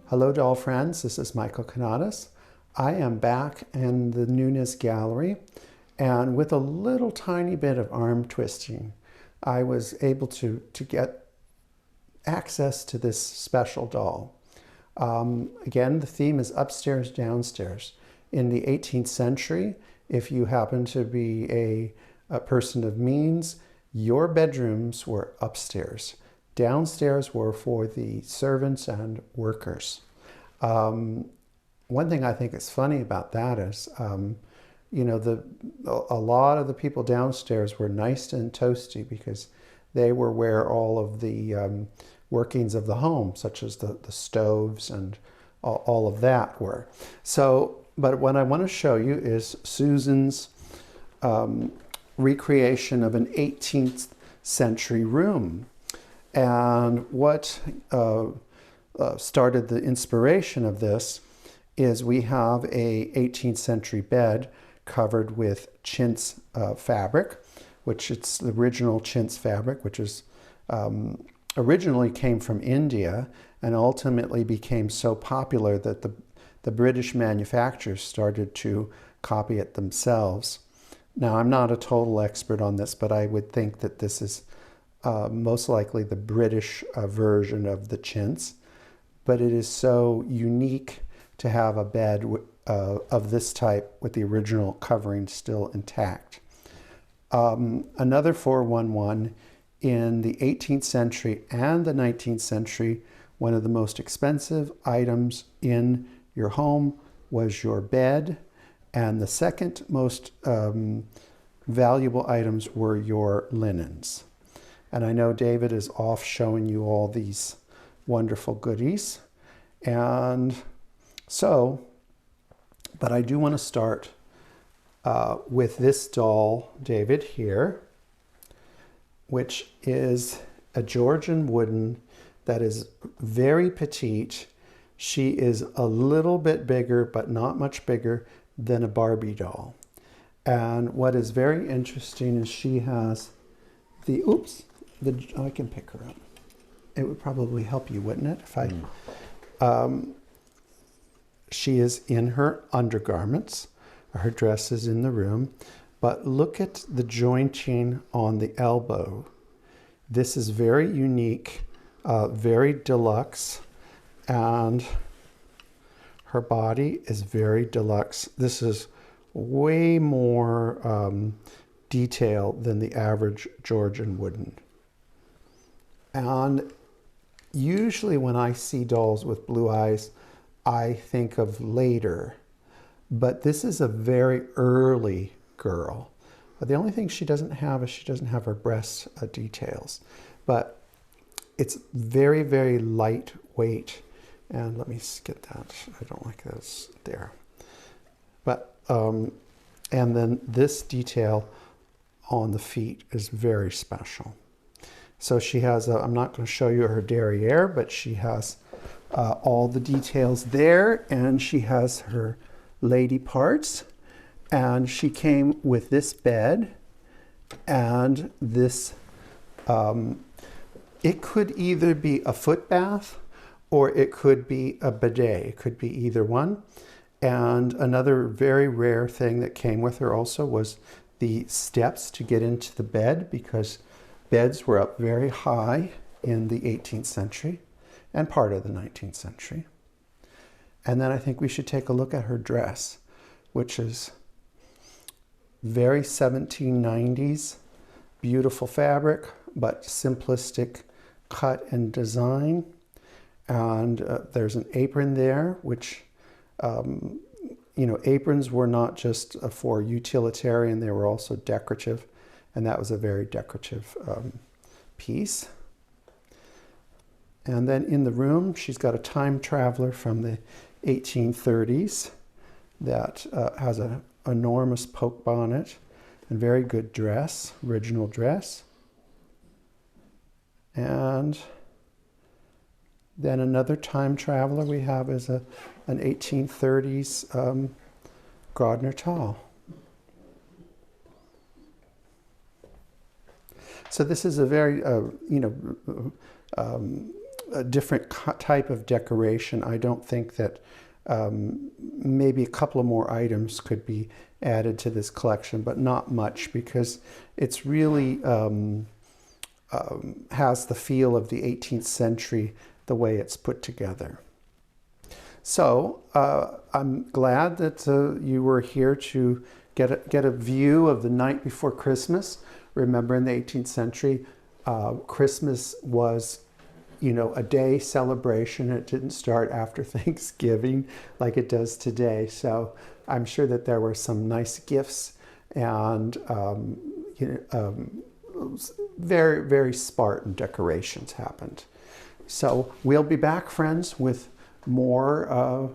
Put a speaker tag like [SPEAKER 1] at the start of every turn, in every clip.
[SPEAKER 1] Hello doll friends, this is Michael Canadas. I am back in the Nunez gallery, and with a little tiny bit of arm twisting, I was able to get access to this special doll. Again, the theme is upstairs, downstairs. In the 18th century, if you happen to be a person of means, your bedrooms were upstairs. Downstairs were for the servants and workers. One thing I think is funny about that is, you know, a lot of the people downstairs were nice and toasty because they were where all of the workings of the home, such as the stoves and all of that were. So, but what I want to show you is Susan's recreation of an 18th century room. And what started the inspiration of this is we have a 18th century bed covered with chintz fabric, which it's the original chintz fabric, which is originally came from India and ultimately became so popular that the British manufacturers started to copy it themselves. Now, I'm not a total expert on this, but I would think that this is most likely the British version of the chintz, but it is so unique to have a bed of this type with the original covering still intact. Another 411, in the 18th century and the 19th century, one of the most expensive items in your home was your bed, and the second most valuable items were your linens. And I know David is off showing you all these wonderful goodies. And so, but I do want to start with this doll, David, here, which is a Georgian wooden that is very petite. She is a little bit bigger, but not much bigger than a Barbie doll. And what is very interesting is she has I can pick her up. It would probably help you, wouldn't it, if she is in her undergarments. Her dress is in the room, but look at the jointing on the elbow. This is very unique, very deluxe, and her body is very deluxe. This is way more detail than the average Georgian wooden. And usually when I see dolls with blue eyes, I think of later, but this is a very early girl. But the only thing she doesn't have is she doesn't have her breast details, but it's very, very lightweight. And let me get that. I don't like those there. But, and then this detail on the feet is very special. So she has, I'm not going to show you her derriere, but she has all the details there, and she has her lady parts, and she came with this bed and this, it could either be a foot bath or it could be a bidet. It could be either one. And another very rare thing that came with her also was the steps to get into the bed, because beds were up very high in the 18th century and part of the 19th century. And then I think we should take a look at her dress, which is very 1790s, beautiful fabric, but simplistic cut and design. And there's an apron there, which, you know, aprons were not just for utilitarian, they were also decorative. And that was a very decorative piece. And then in the room, she's got a time traveler from the 1830s that has an enormous poke bonnet and very good dress, original dress. And then another time traveler we have is an 1830s Grodner Tall. So this is a very, a different type of decoration. I don't think that maybe a couple of more items could be added to this collection, but not much, because it's really has the feel of the 18th century, the way it's put together. So I'm glad that you were here to get a view of the night before Christmas. Remember, in the 18th century, Christmas was, a day celebration. It didn't start after Thanksgiving like it does today. So I'm sure that there were some nice gifts and very, very Spartan decorations happened. So we'll be back, friends, with more a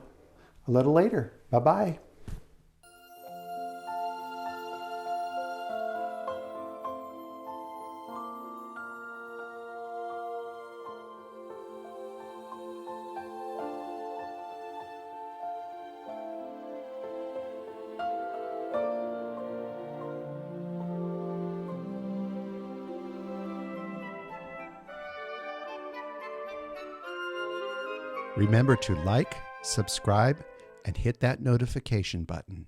[SPEAKER 1] little later. Bye-bye.
[SPEAKER 2] Remember to like, subscribe, and hit that notification button.